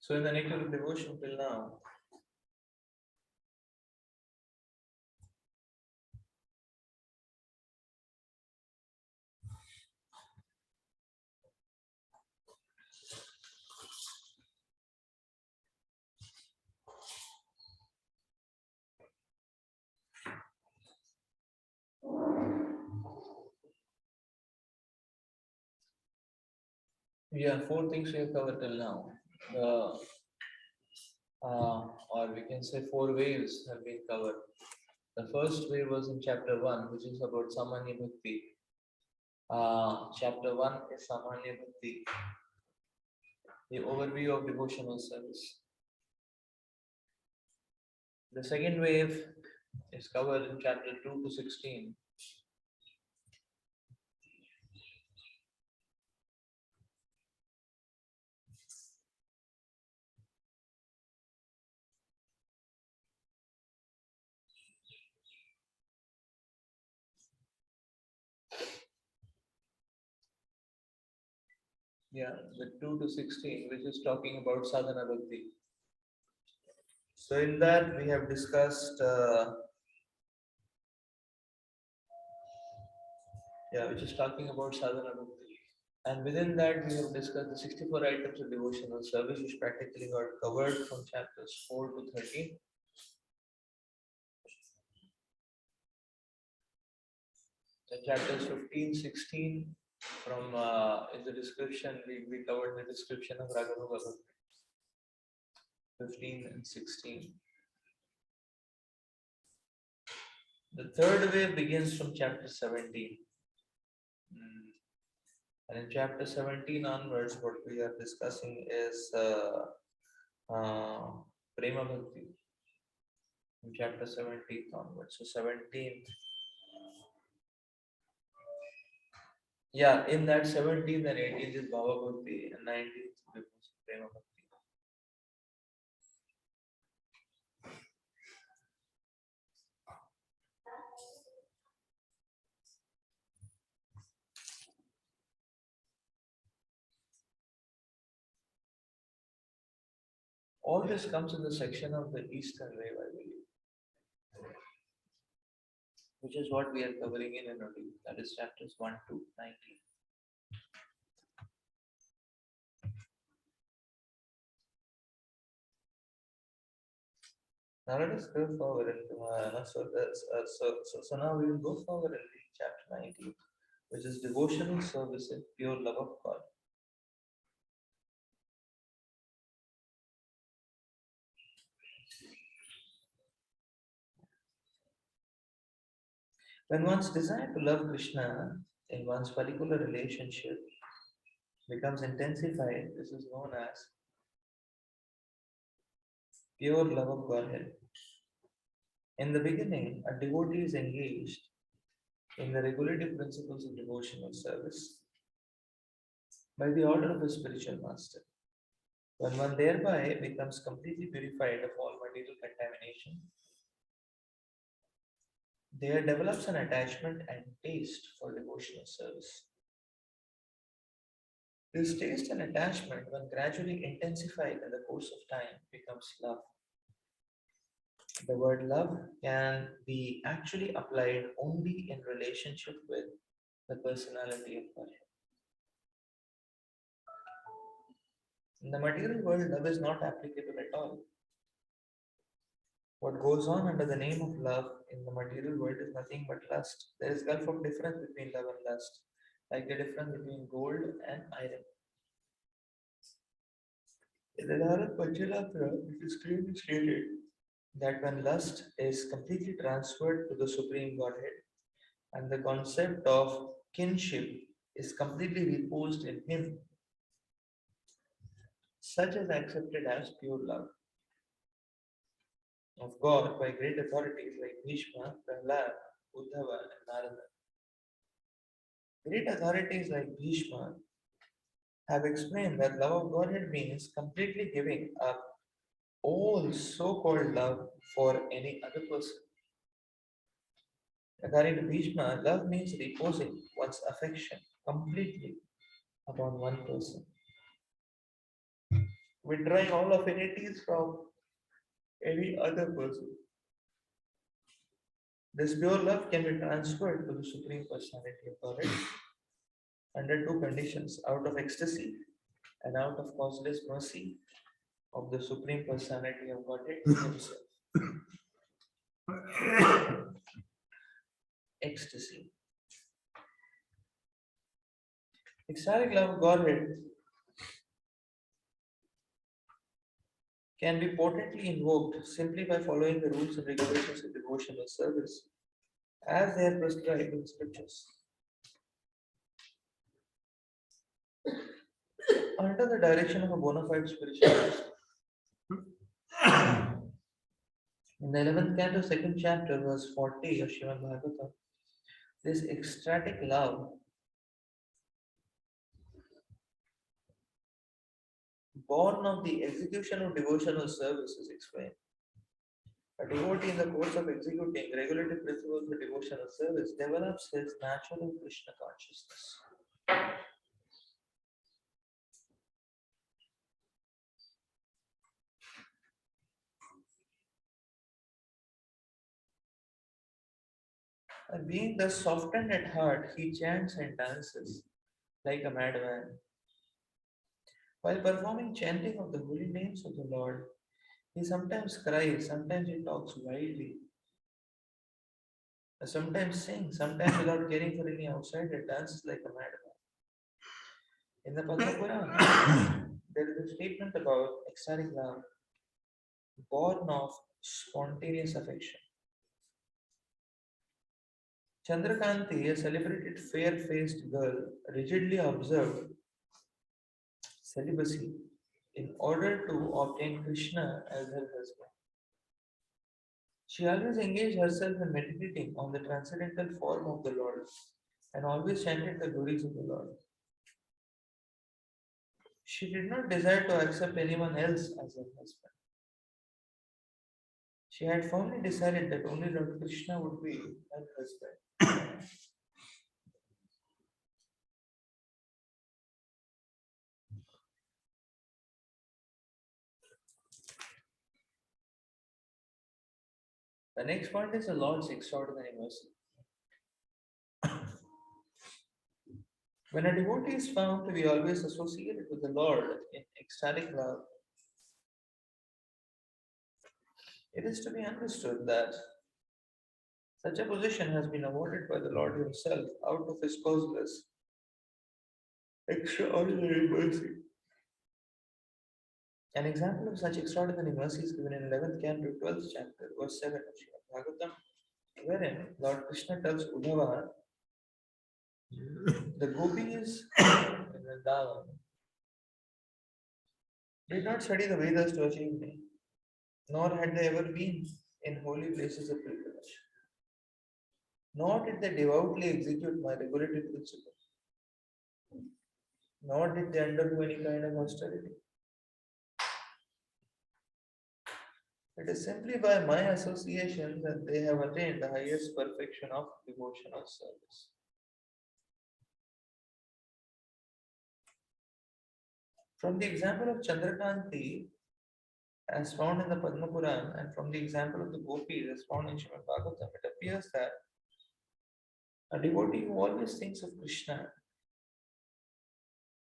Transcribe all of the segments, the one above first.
So in the nature of devotion till now, yeah, four things we have covered till now. The or we can say four waves have been covered. The first wave was in chapter 1, which is about Samanya Bhakti. Chapter 1 is Samanya Bhakti, the overview of devotional service. The second wave is covered in chapter 2 to 16. Yeah, the 2 to 16, which is talking about sadhana bhakti. So in that we have discussed, which is talking about sadhana bhakti. And within that we have discussed the 64 items of devotional service, which practically got covered from chapters 4 to 13. The chapters 15, 16 from is the description, we covered the description of Raganuga Bhakti. 15 and 16. The third wave begins from chapter 17. And in chapter 17 onwards, what we are discussing is Prema Bhakti. In chapter 17 onwards. So 17th. Yeah, in that 17th and 18th is Bhava Bhakti, and 19th becomes Prema Bhakti. All this comes in the section of the Eastern Wave, I believe, which is what we are covering in NOD. That is chapters 1 to 19. Now let us go forward into so now we will go forward and read chapter 19, which is devotional service and pure love of God. When one's desire to love Krishna in one's particular relationship becomes intensified, this is known as pure love of Godhead. In the beginning, a devotee is engaged in the regulative principles of devotional service by the order of his spiritual master. When one thereby becomes completely purified of all material contamination, there develops an attachment and taste for devotional service. This taste and attachment, when gradually intensified in the course of time, becomes love. The word love can be actually applied only in relationship with the personality of God. In the material world, love is not applicable at all. What goes on under the name of love in the material world is nothing but lust. There is gulf of difference between love and lust, like the difference between gold and iron. In the Bharat Panchalatra, it is clearly stated that when lust is completely transferred to the Supreme Godhead and the concept of kinship is completely reposed in Him, such is accepted as pure love of God by great authorities like Bhishma, Prahlad, Uddhava, and Narada. Great authorities like Bhishma have explained that love of Godhead means completely giving up all so-called love for any other person. According to Bhishma, love means reposing one's affection completely upon one person. withdrawing all affinities from any other person. This pure love can be transferred to the Supreme Personality of Godhead under two conditions: out of ecstasy and out of causeless mercy of the Supreme Personality of Godhead Himself. Ecstasy. Ecstatic love of Godhead can be potently invoked simply by following the rules and regulations of devotional service as they are prescribed in scriptures. Under the direction of a bona fide spiritualist, in the 11th canto, 2nd chapter, verse 40 of Srimad Bhagavatam, this ecstatic love, born of the execution of devotional service, is explained. A devotee, in the course of executing regulative principles of devotional service, develops his natural Krishna consciousness. And being thus softened at heart, he chants and dances like a madman. While performing chanting of the holy names of the Lord, he sometimes cries, sometimes he talks wildly, sometimes sings, sometimes without caring for any outsider, dances like a madman. In the Padma Puran, there is a statement about ecstatic love, born of spontaneous affection. Chandrakanti, a celebrated fair-faced girl, rigidly observed celibacy in order to obtain Krishna as her husband. She always engaged herself in meditating on the transcendental form of the Lord and always chanted the glories of the Lord. She did not desire to accept anyone else as her husband. She had firmly decided that only Lord Krishna would be her husband. The next point is the Lord's extraordinary mercy. When a devotee is found to be always associated with the Lord in ecstatic love, it is to be understood that such a position has been awarded by the Lord Himself out of His causeless, extraordinary mercy. An example of such extraordinary mercy is given in 11th canto, 12th chapter, verse 7 of Srimad Bhagavatam, wherein Lord Krishna tells Uddhava, the gopis in Vrindavan did not study the Vedas to achieve me, nor had they ever been in holy places of pilgrimage, nor did they devoutly execute my regulative principle, nor did they undergo any kind of austerity. It is simply by my association that they have attained the highest perfection of devotional service. From the example of Chandrakanti, as found in the Padma Puran, and from the example of the gopis, as found in Srimad Bhagavatam, it appears that a devotee who always thinks of Krishna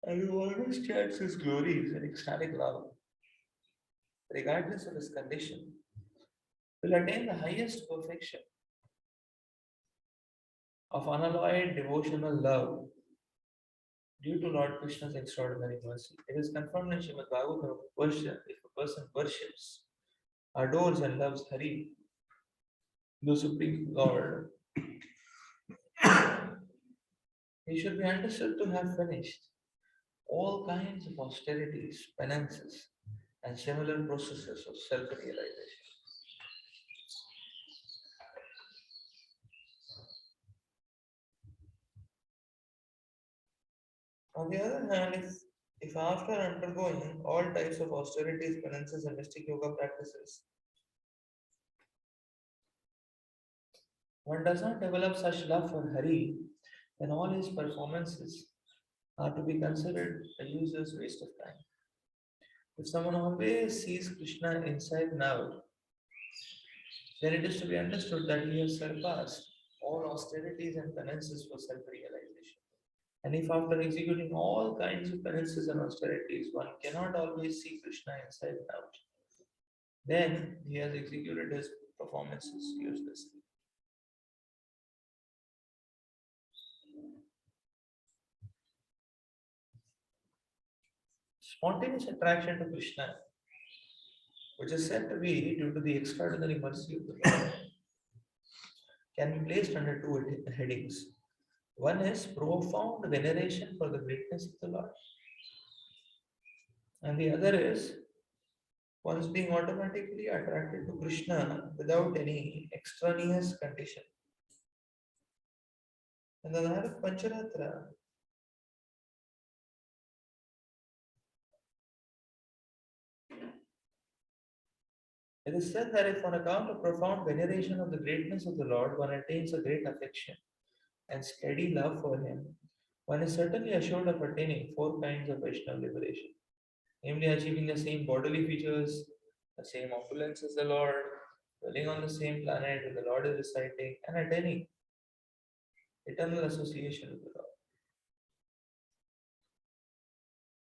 and who always chants his glories in ecstatic love, regardless of his condition, will attain the highest perfection of unalloyed devotional love due to Lord Krishna's extraordinary mercy. It is confirmed in Srimad Bhagavatam if a person worships, adores, and loves Hari, the Supreme Lord, he should be understood to have finished all kinds of austerities, penances, and similar processes of self realization. On the other hand, if after undergoing all types of austerities, penances, and mystic yoga practices, one does not develop such love for Hari, then all his performances are to be considered a useless waste of time. If someone always sees Krishna inside and out, then it is to be understood that he has surpassed all austerities and penances for self realization. And if after executing all kinds of penances and austerities, one cannot always see Krishna inside and out, then he has executed his performances uselessly. Spontaneous attraction to Krishna, which is said to be due to the extraordinary mercy of the Lord, can be placed under two headings. One is profound veneration for the greatness of the Lord, and the other is one's being automatically attracted to Krishna without any extraneous condition. And the Narad Pancharatra, it is said that if on account of profound veneration of the greatness of the Lord, one attains a great affection and steady love for him, one is certainly assured of attaining four kinds of Vaishnava liberation, namely achieving the same bodily features, the same opulence as the Lord, dwelling on the same planet where the Lord is residing, and attaining eternal association with the Lord.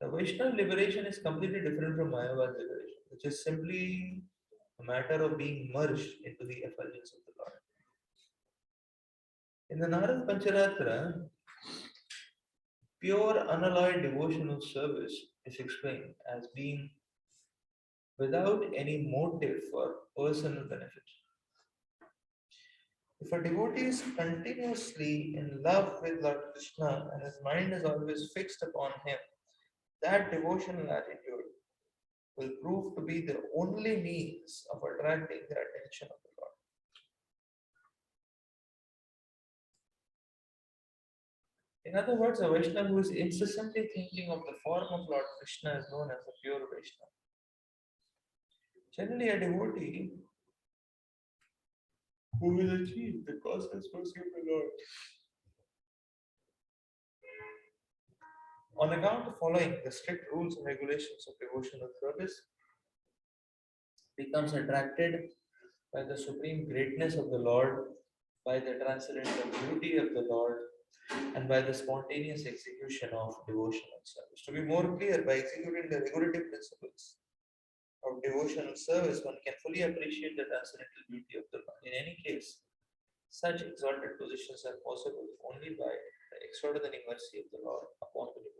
The Vaishnava liberation is completely different from Mayavad liberation, which is simply a matter of being merged into the effulgence of the Lord. In the Narad Pancharatra, pure unalloyed devotional service is explained as being without any motive for personal benefit. If a devotee is continuously in love with Lord Krishna and his mind is always fixed upon him, that devotional attitude will prove to be the only means of attracting the attention of the Lord. In other words, a Vaishnava who is incessantly thinking of the form of Lord Krishna is known as a pure Vaishnava. Generally, a devotee who will achieve the causeless mercy of the Lord on account of following the strict rules and regulations of devotional service becomes attracted by the supreme greatness of the Lord, by the transcendental beauty of the Lord, and by the spontaneous execution of devotional service. To be more clear, by executing the regulative principles of devotional service, one can fully appreciate the transcendental beauty of the Lord. In any case, such exalted positions are possible only by the extraordinary mercy of the Lord upon the devotees.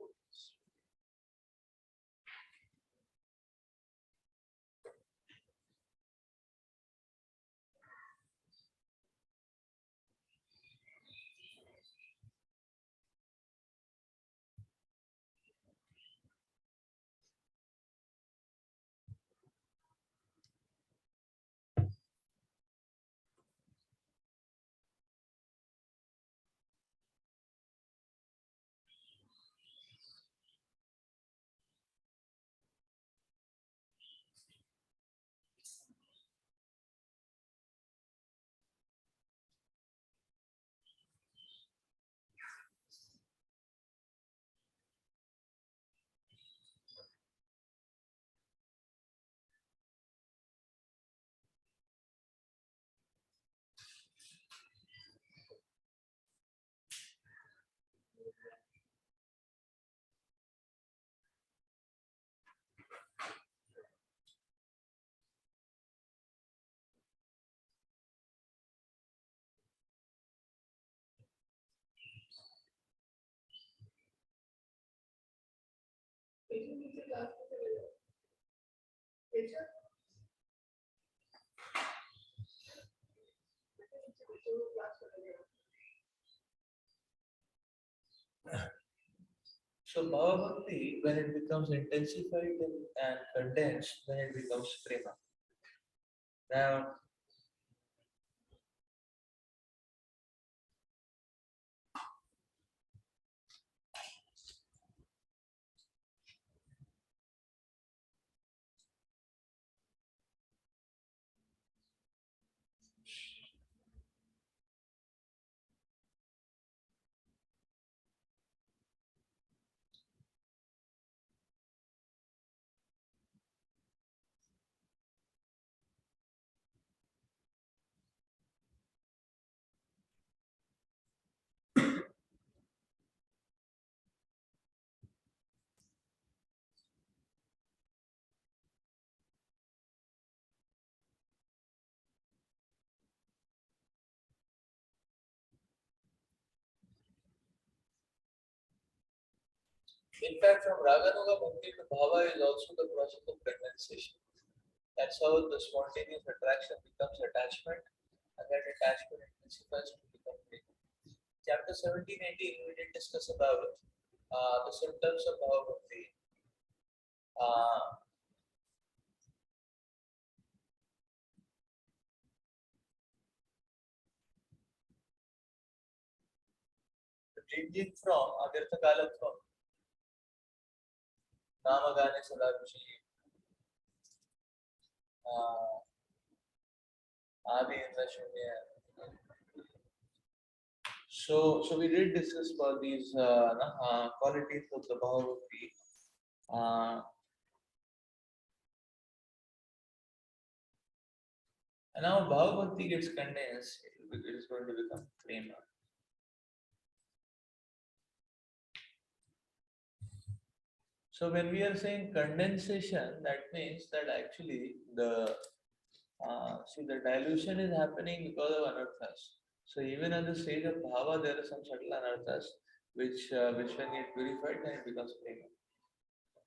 So Bhava Bhakti, when it becomes intensified and condensed, then it becomes prema. Now, In fact, from Raganuga Bhakti to Bhava is also the process of condensation. That's how the spontaneous attraction becomes attachment, and that attachment intensifies to become prema. Chapter 17-18, we did discuss about the symptoms of Bhava Bhakti. Uh, Ranging from Agartha Kala from Namagane Sadaruchi, Adi Indra. So we did discuss about these qualities of the Bhagavati. And now Bhagavati gets condensed, it is going to become prema. So when we are saying condensation, that means that actually the dilution is happening because of anarthas. So even at the stage of bhava, there are some subtle anarthas which when get purified, then it becomes prema.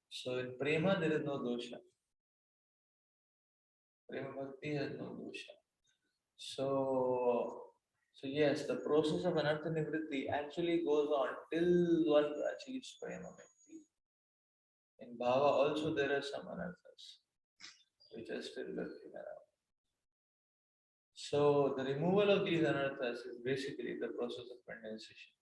So in prema there is no dosha. Prema bhakti has no dosha. So yes, the process of anartha nivritti actually goes on till one achieves prema bhakti. In bhava also there are some anarthas which are still lurking around. So the removal of these anarthas is basically the process of condensation.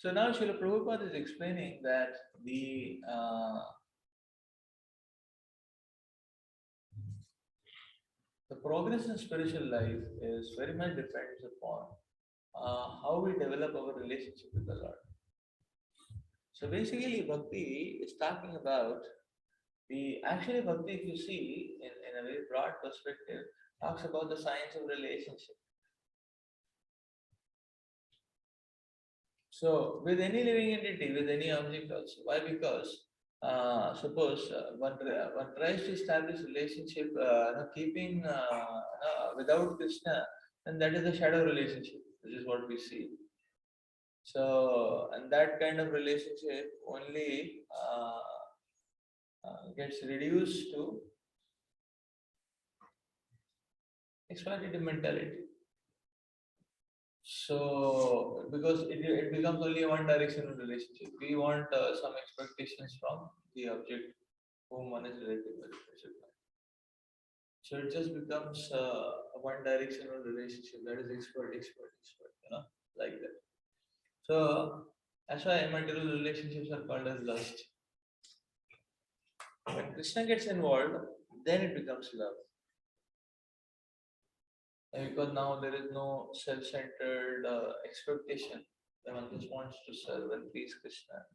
So now Srila Prabhupada is explaining that the progress in spiritual life is very much depends upon how we develop our relationship with the Lord. So basically, bhakti is talking about actually bhakti, if you see in a very broad perspective, talks about the science of relationship. So with any living entity, with any object also. Why? Because suppose one tries to establish relationship, keeping without Krishna, then that is a shadow relationship. This is what we see. So, and that kind of relationship only gets reduced to exploitative mentality. So, because it becomes only a one directional relationship, we want some expectations from the object whom one is related with. So it just becomes a one directional relationship, that is expert, like that. So that's why material relationships are called as lust. When Krishna gets involved, then it becomes love. And because now there is no self-centered expectation, then one just wants to serve and please Krishna.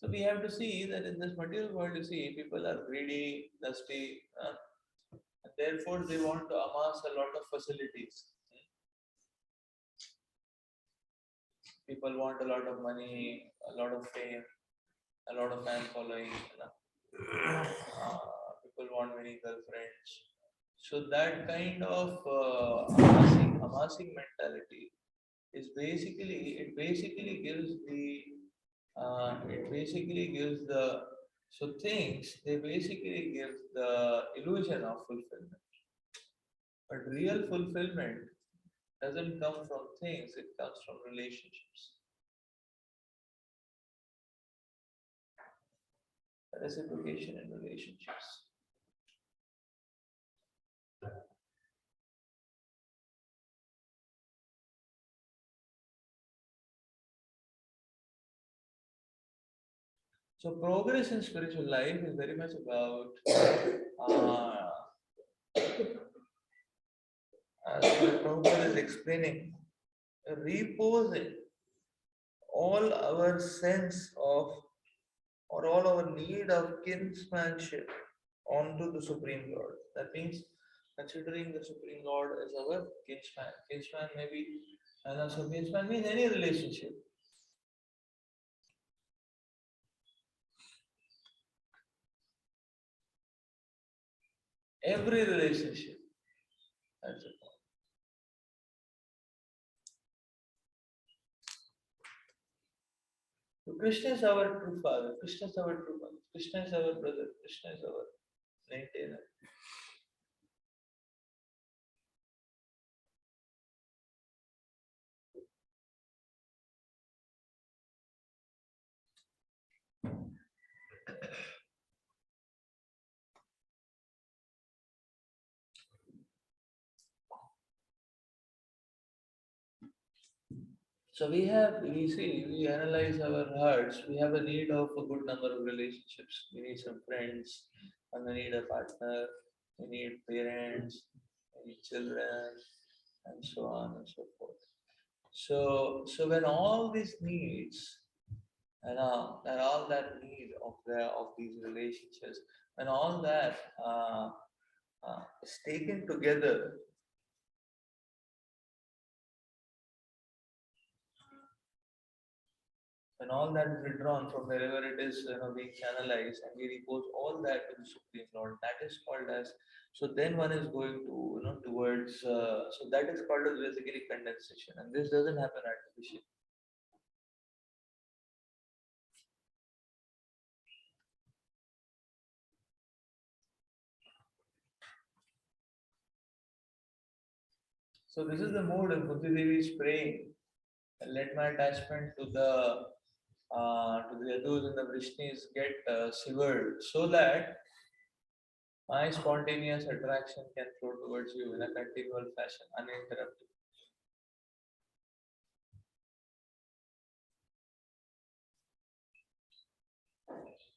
So we have to see that in this material world, you see, people are greedy, lusty, and therefore they want to amass a lot of facilities. People want a lot of money, a lot of fame, a lot of fan following. People want many girlfriends. So that kind of amassing mentality is basically gives the so things they basically give the illusion of fulfillment. But real fulfillment doesn't come from things, it comes from relationships. Reciprocation in relationships. So progress in spiritual life is very much about, uh, as Prabhupada is explaining, reposing all our sense of or all our need of kinsmanship onto the Supreme Lord. That means considering the Supreme Lord as our kinsman. Kinsman may be, and so kinsman means any relationship. Every relationship. That's it. So Krishna is our true father. Krishna is our true father. Krishna is our brother. Krishna is our maintainer. So we analyze our hearts. We have a need of a good number of relationships. We need some friends, and we need a partner. We need parents, we need children, and so on and so forth. So when all these needs and all that need of these relationships, when all that is taken together, when all that is withdrawn from wherever it is, being channelized, and we repose all that to the Supreme Lord, that is called as. So then one is going to, towards. So that is called as basically condensation, and this doesn't happen artificially. So this is the mode in Kunti Devi is praying. Let my attachment to the Yadus and the Vrishnis get severed, so that my spontaneous attraction can flow towards you in a continual fashion, uninterrupted.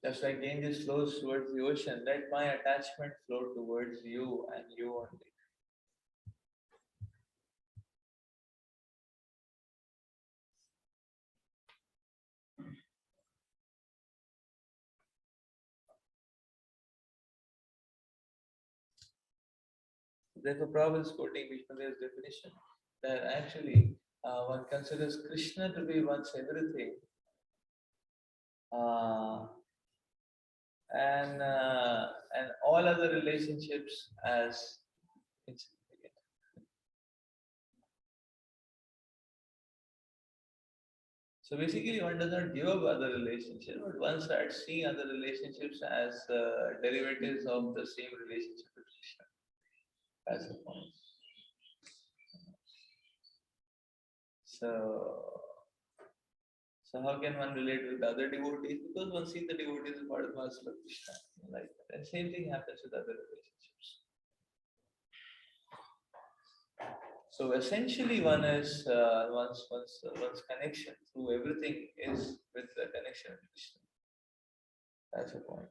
Just like Ganges flows towards the ocean, let my attachment flow towards you and you only. Therefore, Prabhupada is quoting Vishnu's definition that actually one considers Krishna to be one's everything, uh, and all other relationships as insignificant. So basically, one does not give up other relationships, but one starts seeing other relationships as derivatives of the same relationship with Krishna. That's the point. So, so how can one relate with other devotees? Because one sees the devotees as part of Master Krishna. Like that. And same thing happens with other relationships. So essentially, one is one's connection through everything is with the connection with Krishna. That's the point.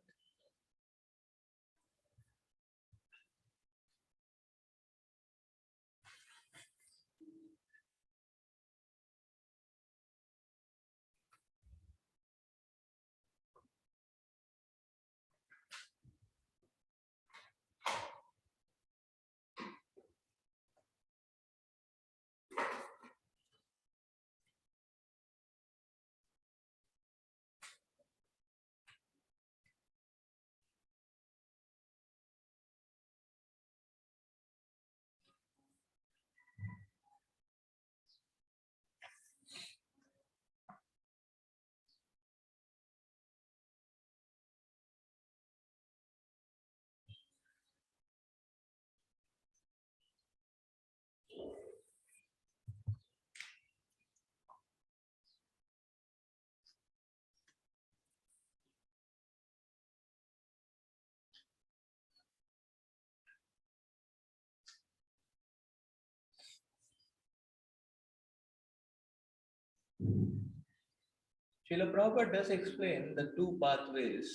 Srila Prabhupada does explain the two pathways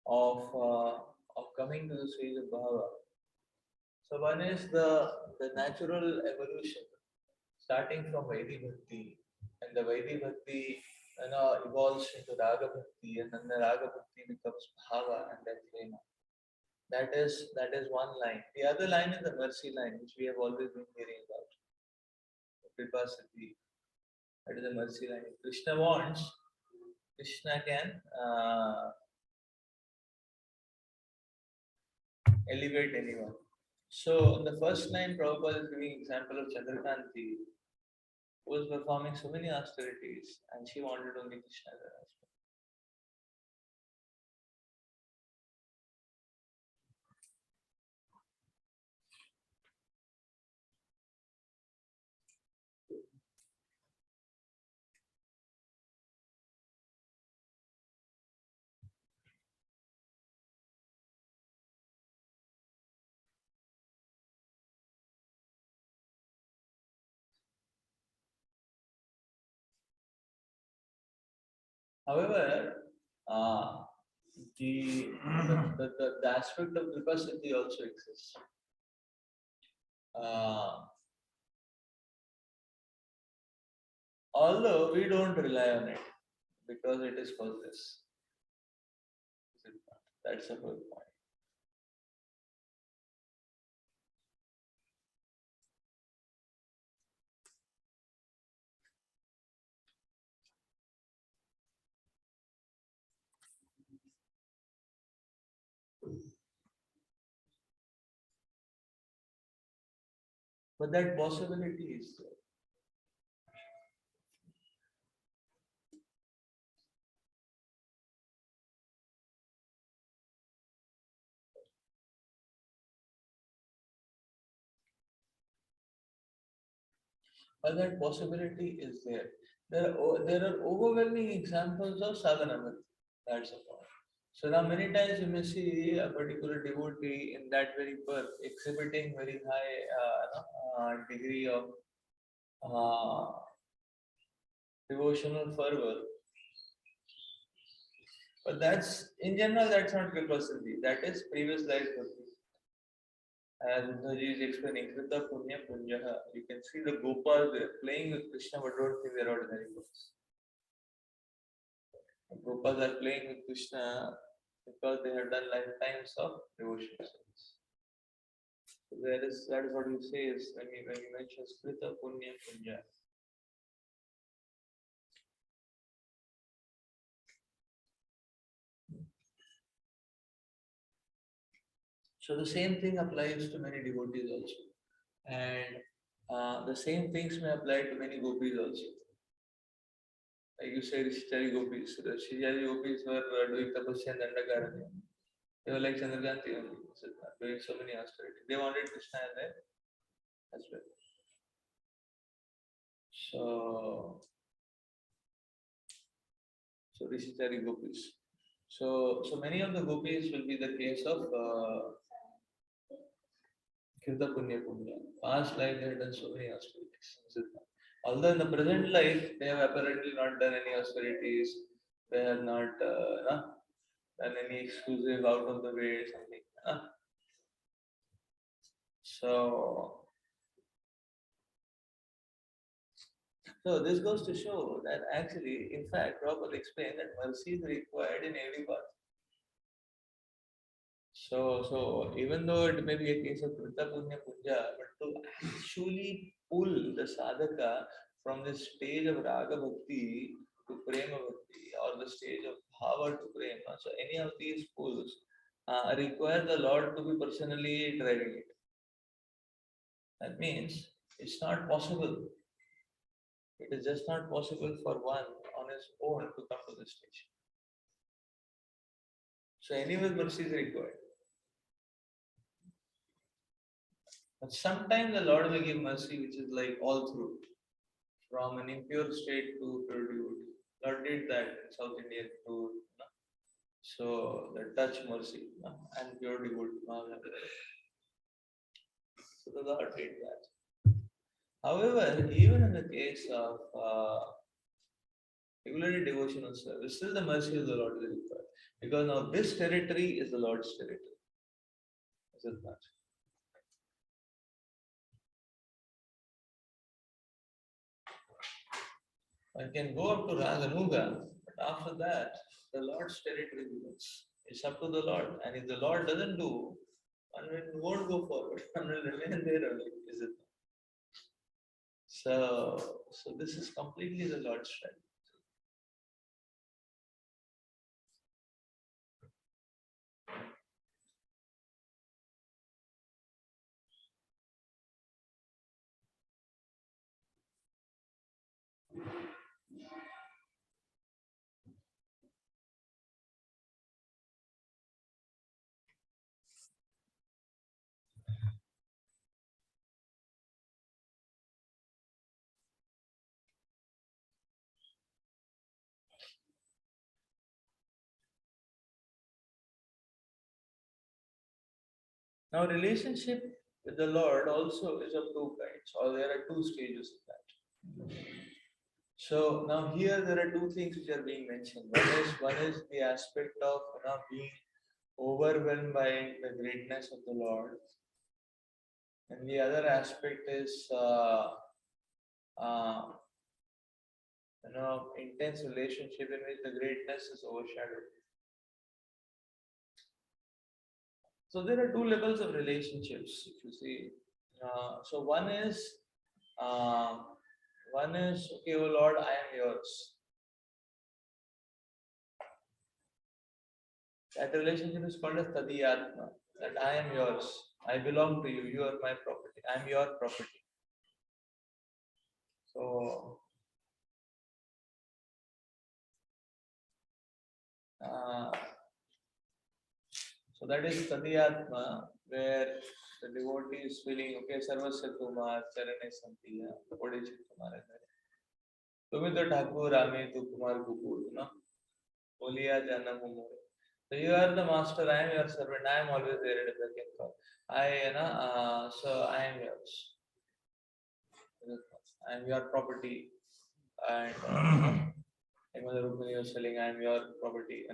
of coming to the stage of bhava. So one is the natural evolution, starting from Vaidhi Bhakti, and the Vaidhi Bhakti evolves into Raga Bhakti, and then the Raga Bhakti becomes bhava and then prema. That is one line. The other line is the mercy line, which we have always been hearing about. Kripa Siddhi. That is the mercy line. If Krishna wants, Krishna can elevate anyone. So the first line Prabhupada is giving example of Chandrakanti, who was performing so many austerities, and she wanted only Krishna as her husband. However, uh, the aspect of Kripa Siddhi also exists. Uh, although we don't rely on it because it is causeless. That's the whole point. But that possibility is there. But that possibility is there. There are overwhelming examples of sadhana bhakti. That's the point. So now many times you may see a particular devotee in that very birth exhibiting very high degree of uh, devotional fervor. But that's in general that's not Kripa Siddhi. That is previous life bhakti. As Uddhavji is explaining, Krita Punya Punjaha. You can see the Gopal there playing with Krishna, but don't think they're ordinary folks. The Gopals are playing with Krishna because they have done lifetimes of devotion service. So that is what you say is when you mention Krita Punya Punja. So the same thing applies to many devotees also, and the same things may apply to many gopis also. Like you say, Rishitari gopis. The Rishitari gopis were doing tapasya and dandakaranya. They were like Chandrakanti only, doing so many austerities. They wanted Krishna as their husband. So Rishitari gopis. So many of the gopis will be the case of Kirta Punya Punya. Past life they have done so many austerities. Although in the present life they have apparently not done any austerities, they have not done any exclusive out of the way something. So this goes to show that actually, in fact, Prabhupada explained that mercy is required in every path. So even though it may be a case of Krita Punya Puja, but to actually pull the sadhaka from the stage of Raga Bhakti to Prema Bhakti or the stage of Bhava to Prema, so any of these pulls require the Lord to be personally driving it. That means it's not possible. It is just not possible for one on his own to come to this stage. So anyway, mercy is required. But sometimes the Lord will give mercy which is like all through, from an impure state to pure devotee. Lord did that in South India too. So the touch mercy and pure devotee. So the Lord did that. However, even in the case of regularly devotional service, still the mercy of the Lord is required. Because now this territory is the Lord's territory. Is it not? One can go up to Raganuga, but after that, the Lord's territory begins. It's up to the Lord. And if the Lord doesn't do, one won't go forward. One will remain there only. Is it not? So this is completely the Lord's strength. Now, relationship with the Lord also is of two kinds, or there are two stages of that. So now here there are two things which are being mentioned. One is the aspect of being overwhelmed by the greatness of the Lord, and the other aspect is uh, intense relationship in which the greatness is overshadowed. So there are two levels of relationships, if you see. So uh, one is okay, oh Lord, I am yours. That relationship is called as Tadiyatma. That I am yours. I belong to you. You are my property. I am your property. So, uh, so that is Tadiyatma, where the devotee is feeling, okay, Sarvasya Kumar, Charane Santiya, Odechit Kumar. Tumi to Thakur, Ami tu Kumar Kukur, Oliya Jana Mumur. So you are the master, I am your servant, I am always there at the beck and call. So I am yours. I am your property. And like Mother Rukmini was telling, I am your property.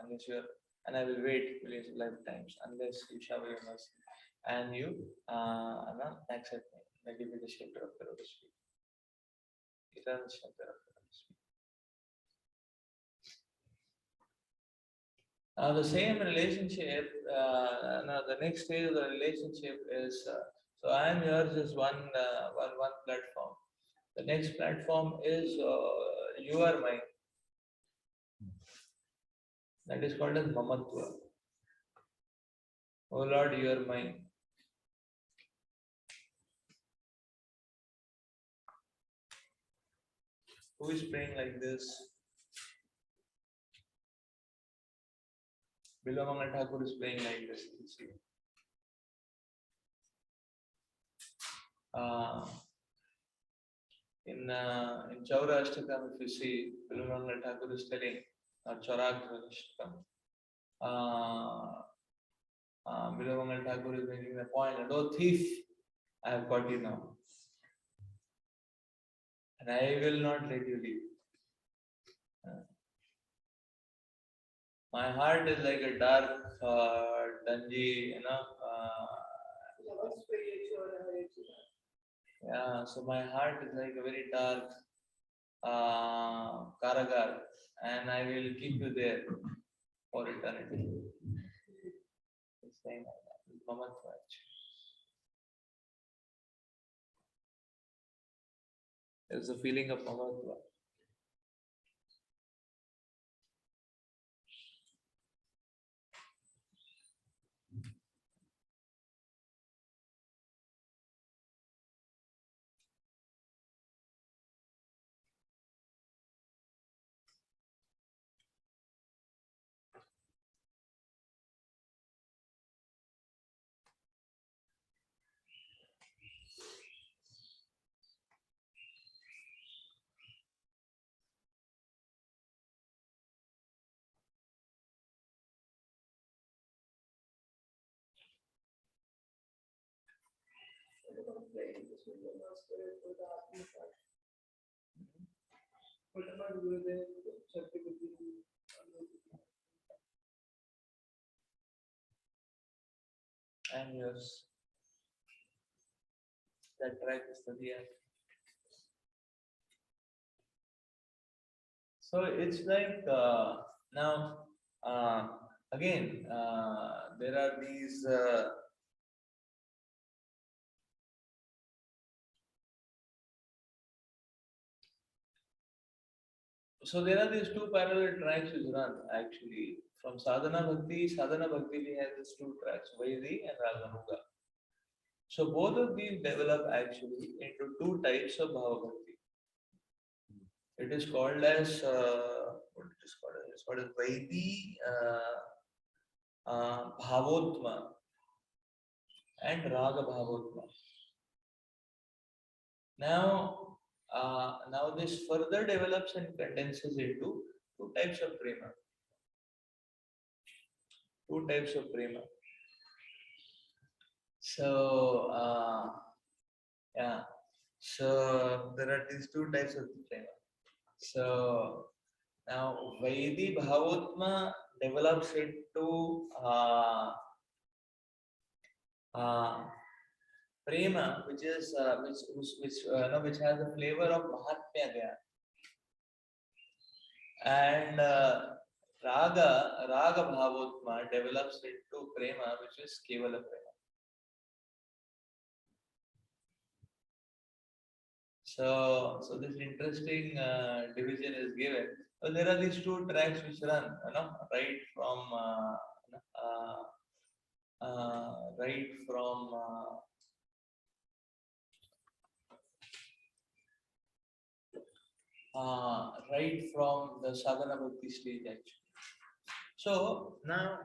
Unless you are, and I will wait millions of lifetimes unless you shower your mercy and you accept me. I give you the shelter of the lotus feet. Eternal shelter of the lotus feet. Now the same relationship, now the next stage of the relationship is, so I am yours is one platform. The next platform is you are mine. That is called as Mamatva. Oh Lord, you are mine. Who is praying like this? Bilamangal Thakur is praying like this. You see. In Chaura Ashtakam, if you see, Bilamangal Thakur is telling, or Chauragra Ashtakam, Bilamangal Thakur is making a point, and oh thief, I have got you now. And I will not let you leave. My heart is like a dark, dungy, yeah, so my heart is like a very dark karagar, and I will keep you there for eternity. It's saying like that. It's Mamatva. There's a feeling of Mamatva. And yours. That track is the DR. So it's like now again there are these so there are these two parallel tracks which run actually from sadhana bhakti. Sadhana bhakti we have these two tracks, Vaidi and Raganuga. So both of these develop actually into two types of bhava bhakti. It is called as what it is called as? It's called as Vaidi Bhavotma and Raga Bhavotma. Now this further develops and condenses into two types of prema. Two types of prema. So yeah, so there are these two types of prema. So now Vaidi Bhavotma develops into prema, which is which has the flavor of Mahatmya Gyan. And Raga Bhavotma develops into prema, which is Kevala prema. So this interesting division is given. So there are these two tracks which run, right from right from right from the sadhana bhakti stage actually. So now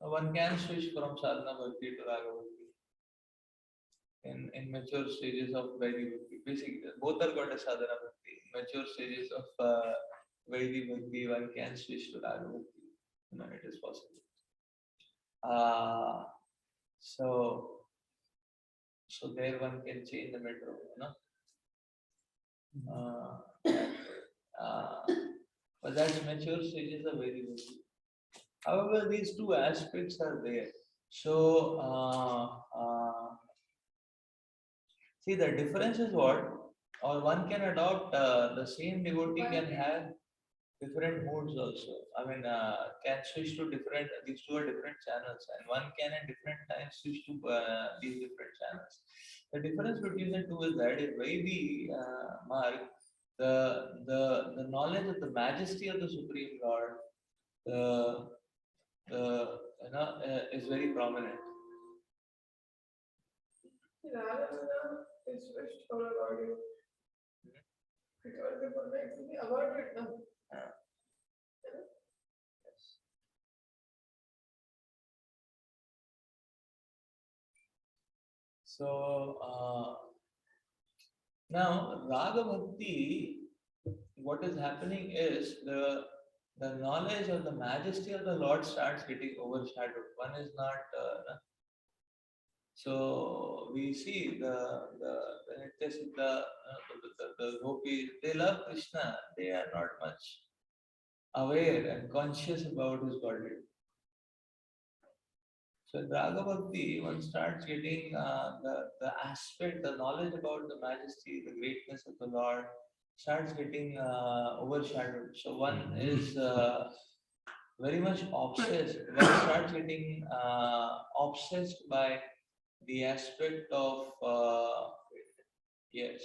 one can switch from sadhana bhakti to raga bhakti in mature stages of Vaidhi bhakti. Basically, both are called as sadhana bhakti. Mature stages of Vaidhi bhakti, one can switch to raga bhakti. It is possible. So there one can change the metro, but that's mature stages of Vaidhi bhakti. However, these two aspects are there. So see, the difference is what, or one can adopt the same devotee can have different moods also. I mean, can switch to different. These two are different channels, and one can at different times switch to these different channels. The difference between the two is that if Vaidhi Marg, the knowledge of the majesty of the Supreme Lord, the is very prominent. So now Raga Bhakti, what is happening is the knowledge of the majesty of the Lord starts getting overshadowed. One is not. So we see the Nitya Siddha, the gopis, they love Krishna. They are not much aware and conscious about his godhead. So in Raga Bhakti, one starts getting the aspect, the knowledge about the majesty, the greatness of the Lord, starts getting overshadowed. So one is very much obsessed. One starts getting obsessed by the aspect of yes.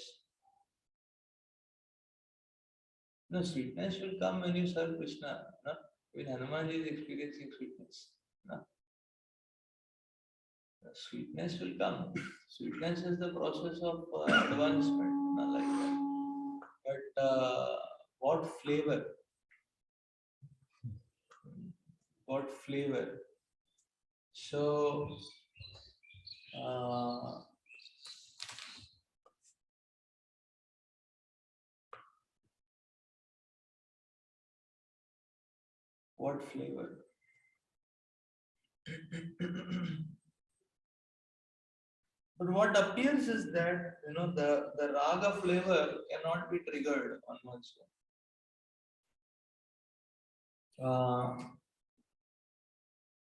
No, sweetness will come when you serve Krishna. No? When Hanumanji is experiencing sweetness. No? Sweetness will come. Sweetness is the process of advancement, not like that. But what flavor? What flavor? So, what flavor? But what appears is that the raga flavor cannot be triggered on one's own.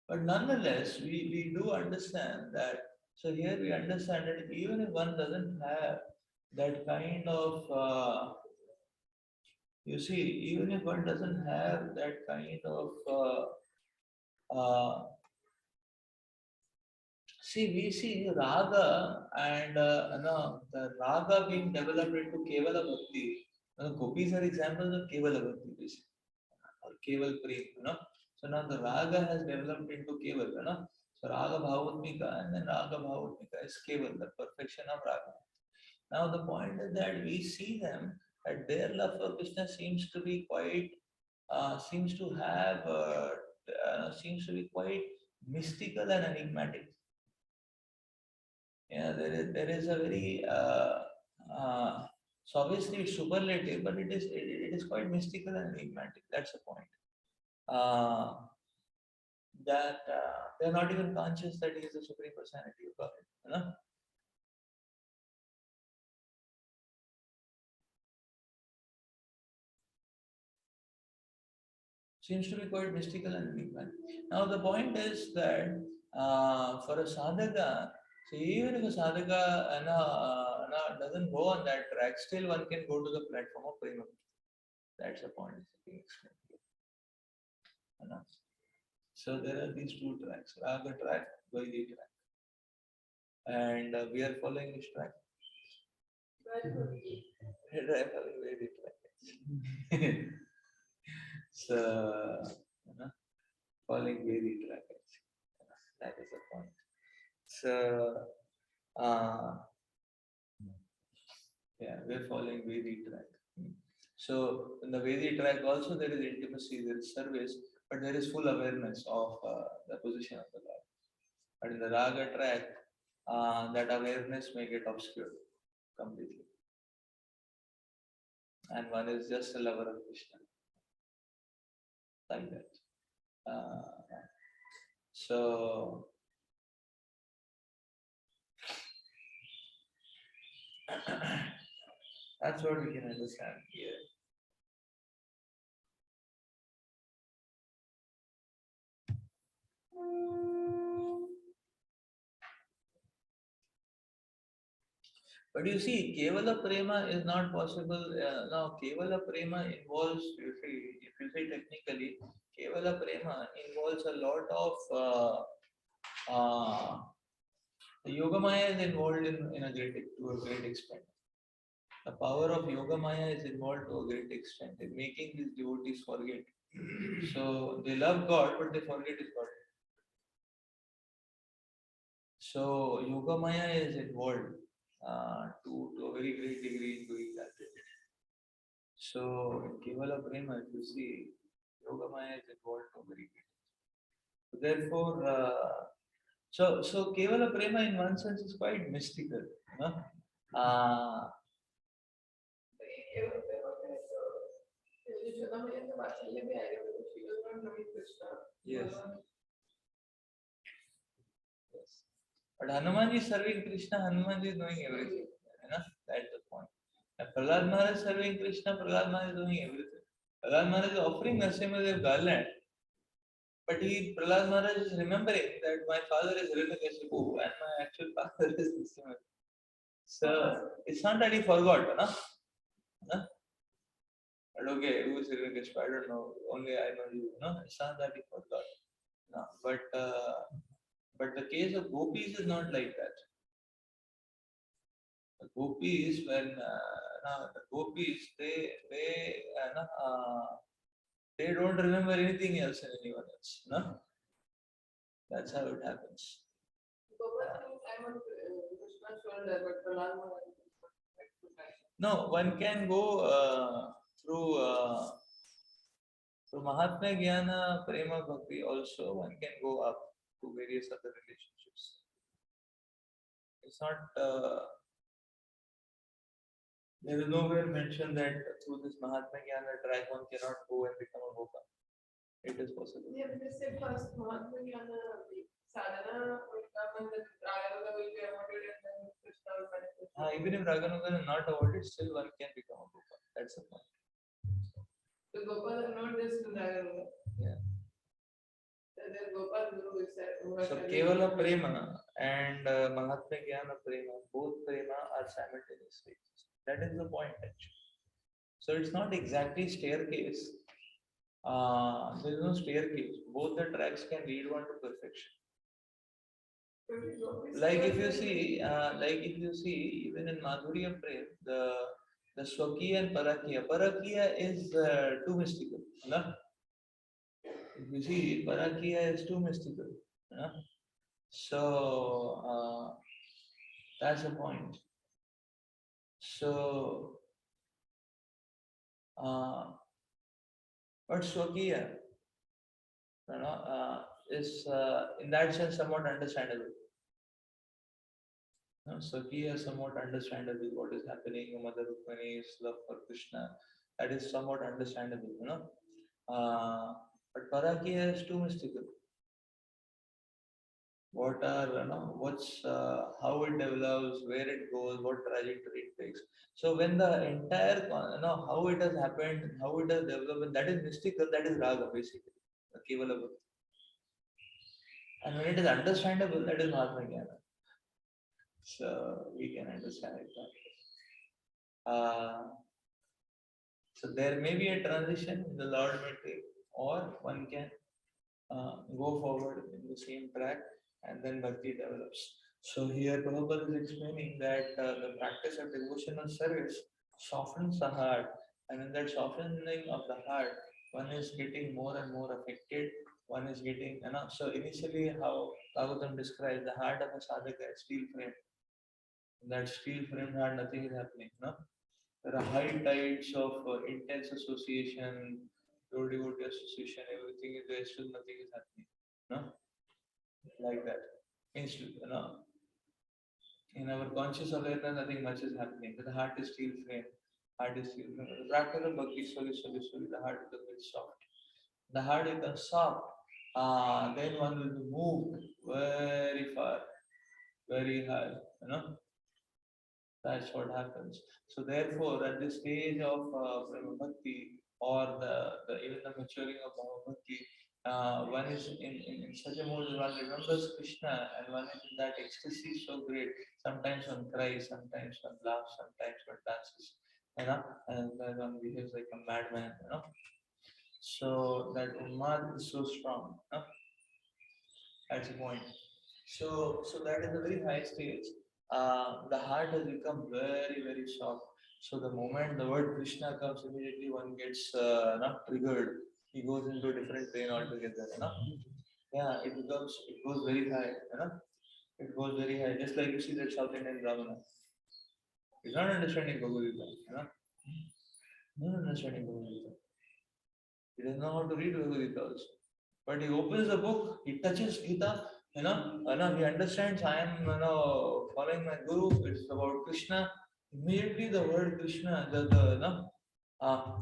But nonetheless, we do understand that. So here we understand that even if one doesn't have that kind of, you see, even if one doesn't have that kind of, see, we see raga and the raga being developed into Kevala Bhakti. Gopis are examples of Kevala Bhakti, basically, or Keval Prem. So now the raga has developed into Keval. So raga Bhavatmika and then raga Bhavatmika is Keval, the perfection of raga. Now the point is that we see them that their love for Krishna seems to be quite, seems to have, seems to be quite mystical and enigmatic. Yeah, there is a very so obviously it's superlative, but it is quite mystical and enigmatic. That's the point. That they're not even conscious that he is the supreme personality of God. Seems to be quite mystical and enigmatic. Now the point is that for a sadhaka, so even if a sadhaka doesn't go on that track, still one can go to the platform of prema. That's the point. Being explained here. So there are these two tracks, Raga track, Vaidhi track. And we are following which track? We are following Vaidhi track. So, following Vaidhi track. That is the point. So, yeah, we are following Vaidhi track. So, in the Vaidhi track also there is intimacy, there is service, but there is full awareness of the position of the Lord. But in the Raga track, that awareness may get obscured completely. And one is just a lover of Krishna. Like that. So, that's what we can understand here. But you see, Kevala Prema is not possible. Now, Kevala Prema involves, if you say technically, Kevala Prema involves a lot of the Yogamaya is involved in to a great extent. The power of Yogamaya is involved to a great extent in making these devotees forget. So they love God, but they forget His God. So Yogamaya is involved to a very great degree in doing that. So in Kevala Prema, if you see, Yogamaya is involved to a very great degree. Therefore, so Kevala Prema in one sense is quite mystical. Yes. Yes. But Hanumanji is serving Krishna, Hanumanji is knowing everything. That's the point. If Prahlad Maharaj is serving Krishna, Prahlad Maharaj is knowing everything. Prahlad Maharaj is offering Nrsimhadev garland, but Prahlad Maharaj is remembering that my father is Hiranyakashipu and my actual father is Nrsimhadev. So it's not that he forgot, But okay, who is Hiranyakashipu? I don't know. Only I know you. It's not that he forgot. No, but the case of gopis is not like that. The gopis, when the gopis, they don't remember anything else and anyone else. No, that's how it happens. No, one can go through Mahatma Jnana Prema Bhakti also. One can go up to various other relationships. It's not. There is nowhere mentioned that through this Mahatma Jnana track one cannot go and become a Gopa. It is possible. Yeah, because say first Mahatma Jnana sadhana will come and then Raganuga will be avoided and then Krishna will manifest. Even if Raganuga is not avoided, still one can become a Gopal. That's the point. So Gopal are not just Raganuga. Yeah. Then Gopal Guru is there. So Kevala Prema and Mahatma Jnana Prema, both Prema are simultaneously. That is the point actually. So it's not exactly staircase. There is no staircase. Both the tracks can lead one to perfection. Like if you see, even in Madhurya Prem, the Swakiya and Parakiya. Parakiya is too mystical. No? If you see, Parakiya is too mystical. No? So that's the point. So, but Swakiya, is in that sense somewhat understandable. Swakiya is somewhat understandable. What is happening? Mother Rukmani's love for Krishna, that is somewhat understandable. But Parakiya is too mystical. What are what's how it develops, where it goes, what trajectory it takes. So when the entire how it has happened, how it has developed, that is mystical, that is raga basically, the Kevala Bhakti. And when it is understandable, that is Mahatma Jnana. So we can understand it that way. So there may be a transition in the Lord may take, or one can go forward in the same track and then bhakti develops. So here Prabhupada is explaining that the practice of devotional service softens the heart, and in that softening of the heart, one is getting more and more affected. One is getting, so initially how Bhagavatam describes the heart of a sadhaka as steel frame. In that steel frame heart, nothing is happening. No? There are high tides of intense association, pure devotee association, everything is there, still nothing is happening. No? Like that. In our conscious awareness, nothing much is happening. But the heart is still frame. Heart is still frame. The practice of bhakti, slowly, the heart becomes soft. The heart becomes soft. Then one will be moved very far, very high. That's what happens. So therefore, at this stage of Prema Bhakti or even the maturing of Bhava Bhakti, one is in such a mood that one remembers Krishna and one is in that ecstasy so great. Sometimes one cries, sometimes one laughs, sometimes one dances, and then one behaves like a madman. So that Ummad is so strong. That's the point. So that is a very high stage. The heart has become very, very soft. So the moment the word Krishna comes, immediately one gets not triggered. He goes into a different plane altogether. Yeah, it goes very high. It goes very high. Just like you see that South Indian Brahmana. He's not understanding Bhagavad Gita. Not understanding Bhagavad Gita. He doesn't know how to read Bhagavad Gita also. But he opens the book, he touches Gita, he understands I am following my guru, it's about Krishna. Immediately the word Krishna,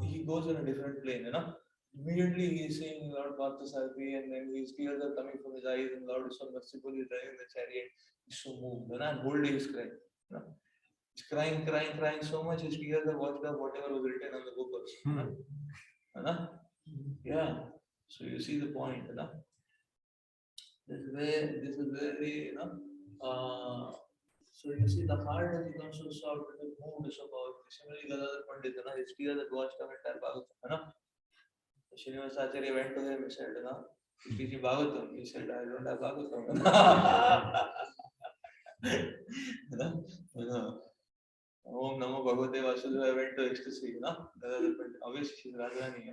he goes in a different plane, Immediately he is seeing Lord Bhakti Sastri and then his tears are coming from his eyes and Lord is so merciful, he's driving the chariot, he's so moved, and whole day he's crying. He's crying so much, his tears are washed off whatever was written on the book also. Yeah. So you see the point, this is very, so you see the heart has become so soft and the mood is so powerful. Similarly, Gadadhar Pandit, his tears that washed up entire Bhagavatam, Srinivas Acharya went to him and said, Teaching Bhagavatam. He said, I don't have Bhagavatam. Om Namo Bhagavate Vasudevaya went to ecstasy, obviously she's Radharani,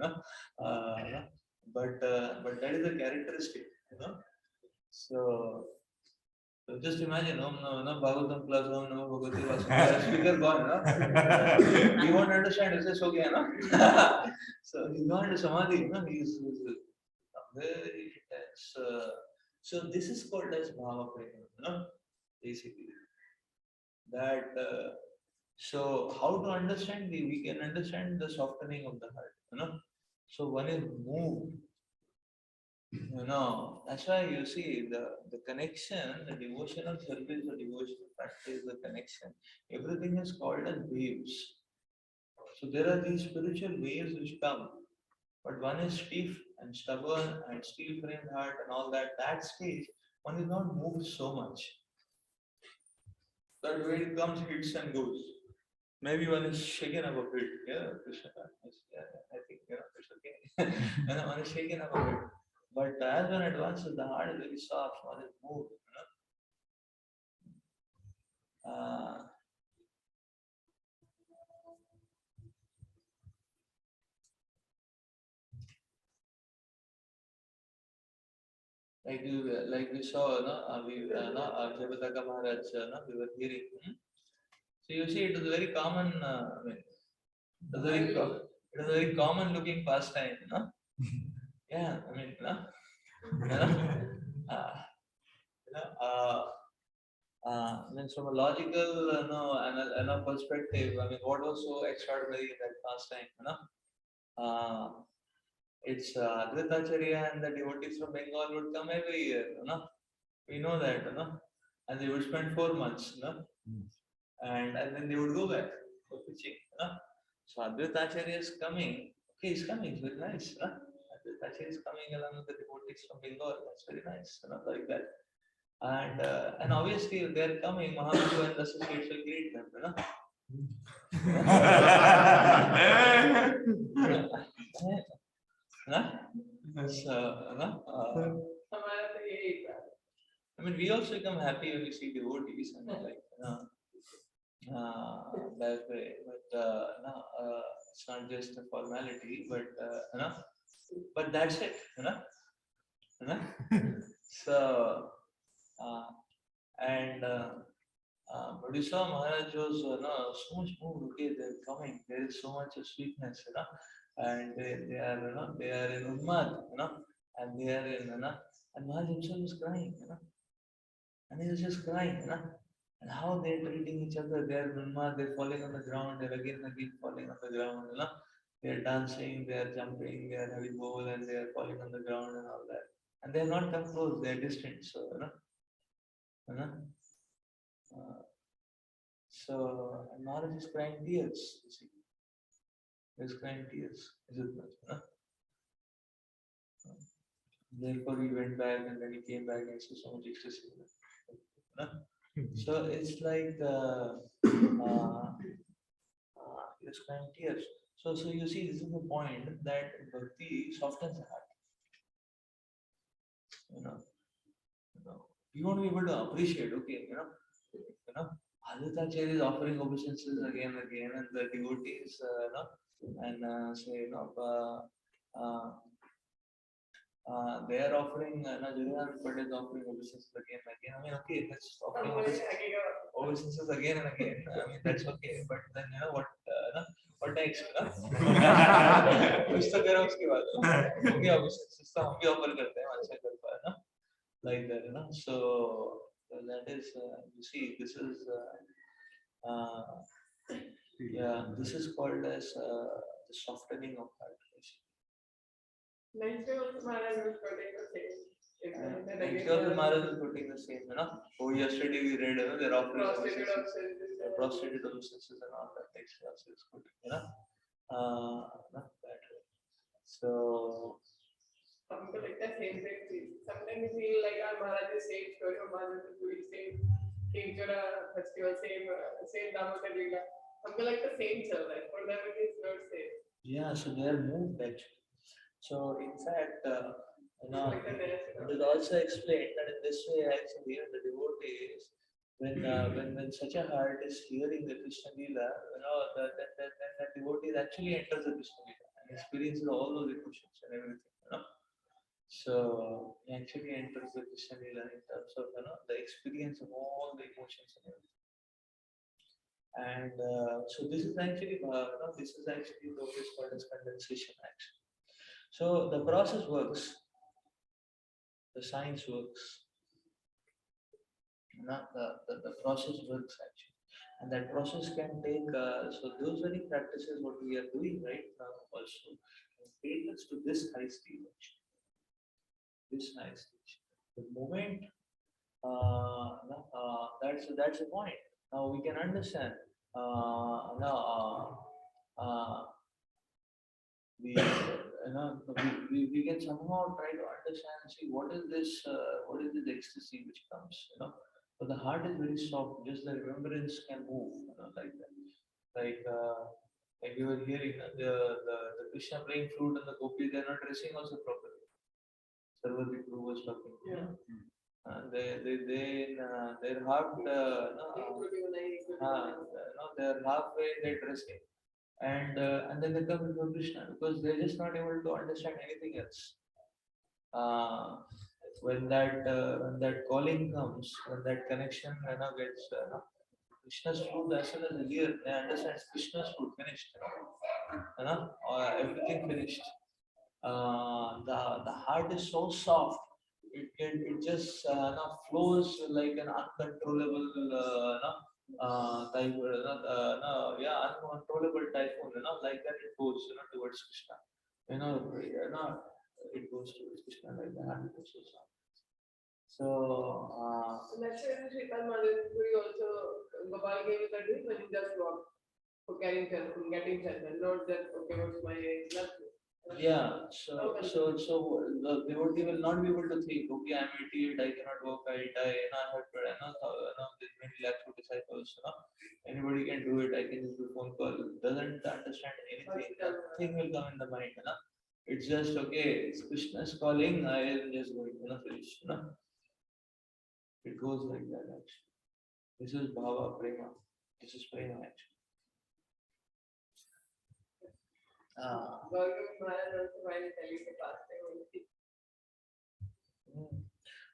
but that is a characteristic, So just imagine Om Namo Bhagavatam plus Om Namo Bhagavate Vasudevaya, speaker gone, he won't understand, he says okay, so he's gone to Samadhi, he's very intense. So this is called as Bhava Prema, basically. That so how to understand we can understand the softening of the heart, So one is moved That's why you see the connection, the devotional service, the devotional practice, the connection, everything is called as waves. So there are these spiritual waves which come, but one is stiff and stubborn and steel framed heart and all that. That stage, one is not moved so much. That wave comes, hits and goes. Maybe one is shaken up a bit. Yeah, Krishna, yeah, I think it's okay. And one is shaken up a bit. But as one advances, the heart is very soft, one is moved. Uh, like we saw, Jabhataka Maharaj, we were hearing. So you see, it is a very common. I mean, it is a very common looking pastime. Yeah, I mean, you know, uh, you know, uh, means from a logical perspective, I mean, what was so extraordinary in that pastime? It's Advaitacharya and the devotees from Bengal would come every year. We know that, and they would spend 4 months, and then they would go back for preaching. So Advaitacharya is coming. Okay, he's coming. It's very nice. Advaitacharya is coming along with the devotees from Bengal. That's very nice. Like that. And obviously if they are coming, Mahaprabhu and the associates will greet them. I mean, we also become happy when we see devotees and that way. But it's not just a formality, but that's it. So and but you saw Maharaj was so much moved. Okay, they're coming. There is so much of sweetness, and they are they are in Unmad, and they are in and Maharaj himself is crying, and he was just crying, and how they're treating each other. They're in Unmad, they're falling on the ground, they're again and again falling on the ground, they're dancing, they're jumping, they're having bowl, and they're falling on the ground and all that. And they're not come close, they're distant, so you know. So Maharaj is crying tears. You see, he's crying tears. Is it not? Therefore, he went back and then he came back and said so much ecstasy. So it's like he's crying tears. So you see, this is the point that bhakti softens the heart. You know, you want to be able to appreciate. Okay, Advaitacharya is offering obeisances again and again, and the devotees, say, they are offering, Julian but is offering obeisances again and again. I mean, okay, that's offering obeisances again and again. I mean, that's okay, but then what next? कुछ तो करो उसके बाद वो भी obeisances तो हम भी offer करते हैं अच्छा कर पाए ना like that, So that is, you see, this is. This is called as the softening of heart. Next day also Maharaj was quoting the same. Next day also Maharaj was quoting the same, Oh, yesterday we read, they're offering prostrated obeisances and all that. Next day also is quoting, that way. So. Something like the same thing. Sometimes we feel like our Maharaj is same story of Maharaj is doing same Kinjara festival, same Damodar Lila. Something like the same chal right? For them it is not same. Yeah, so they are moved actually. So in fact, it is also explained that in this way actually the devotees, when such a heart is hearing the Krishna Leela, that devotee actually enters the Krishna Leela and experiences all those emotions and everything, So he actually enters the Krishna Leela in terms of the experience of all the emotions and everything. And so this is actually what is called as condensation action. So the process works, the science works, the process works actually, and that process can take. So those very practices what we are doing right now also can take us to this high stage. this nice. The moment, no, that's the point. Now we can understand. Now, we can somehow try to understand and see what is this ecstasy which comes, but the heart is very soft, just the remembrance can move, like that. Like we were hearing, the Krishna playing flute and the gopis, they're not dressing also properly. Sarvati Guru was talking. Yeah. Their heart, they're halfway in their dressing, and then they come to Krishna because they're just not able to understand anything else. When that calling comes, when that connection gets Krishna's flute, as soon as they hear, they understand Krishna's flute finished, everything finished. The heart is so soft, it just flows like an uncontrollable type, uncontrollable typhoon, like that it goes, towards Krishna. It goes towards Krishna like that, and it goes so soft. So, So let's say in Shrikant Madhuri also, Gopal gave you the drink when you just walk for getting children, not that, okay, what's my last yeah, the devotee will not be able to think, okay, I'm 88, I cannot walk, I die, I have there's many lakhs of disciples, anybody can do it, I can just do phone call, doesn't understand anything, nothing will come in the mind, it's just, okay, it's Krishna's calling, I'll just go, finish, it goes like that actually. This is Bhava Prema, this is Prema actually.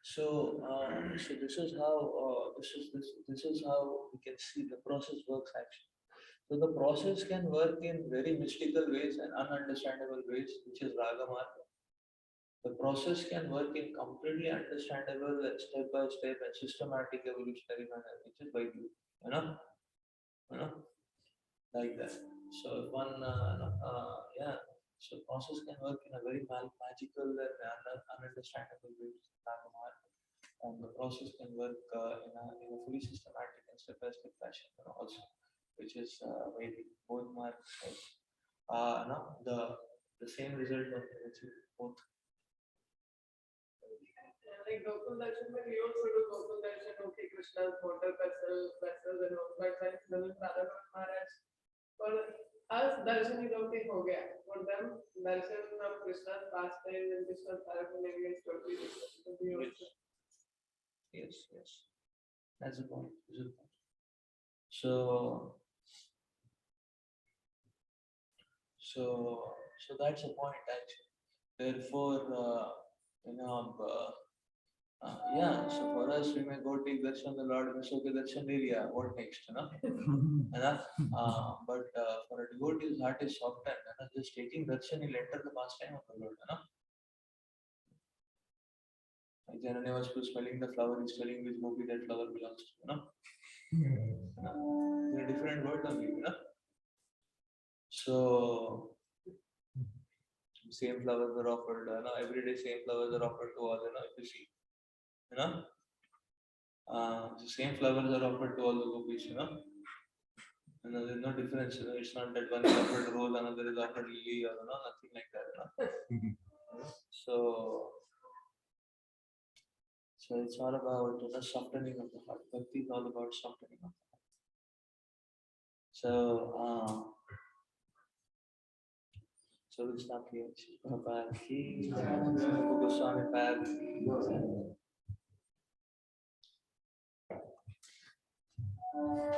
So this is how we can see the process works actually. So the process can work in very mystical ways and ununderstandable ways, which is Raga Marga. The process can work in completely understandable step by step and systematic evolutionary manner, which is Vaidya. You know, you know, like that. So if one, so process can work in a very magical and ununderstandable way, and the process can work in a fully systematic and step-by-step fashion, also, which is very both marks, the same result of both. Like Gokul Darshan, we also do Gokul Darshan, okay, Krishna's water vessels and all, but when Radha Maharaj, for us, Darshan is okay, ho gaya. For them, Darshan of Krishna's pastime and Krishna's paraphernalia is totally different. Yes. That's the point. So that's the point actually. Therefore, so for us, we may go take darshan the Lord, we show the darshan area. What next, but for a devotee, his heart is softened, just taking darshan, he'll enter the pastime of the Lord, Like Janani was smelling the flower, he's telling which gopi that flower belongs to, They're different words only, So same flowers are offered, every day same flowers are offered to all, if you see, the same flowers are offered to all the gopis, and there's no difference, it's not that one is offered rose, another is offered lily, or nothing like that, So it's all about softening of the heart. Bhakti is all about softening of the heart. So we'll stop here. Prabhupada ki, Goswami Pad.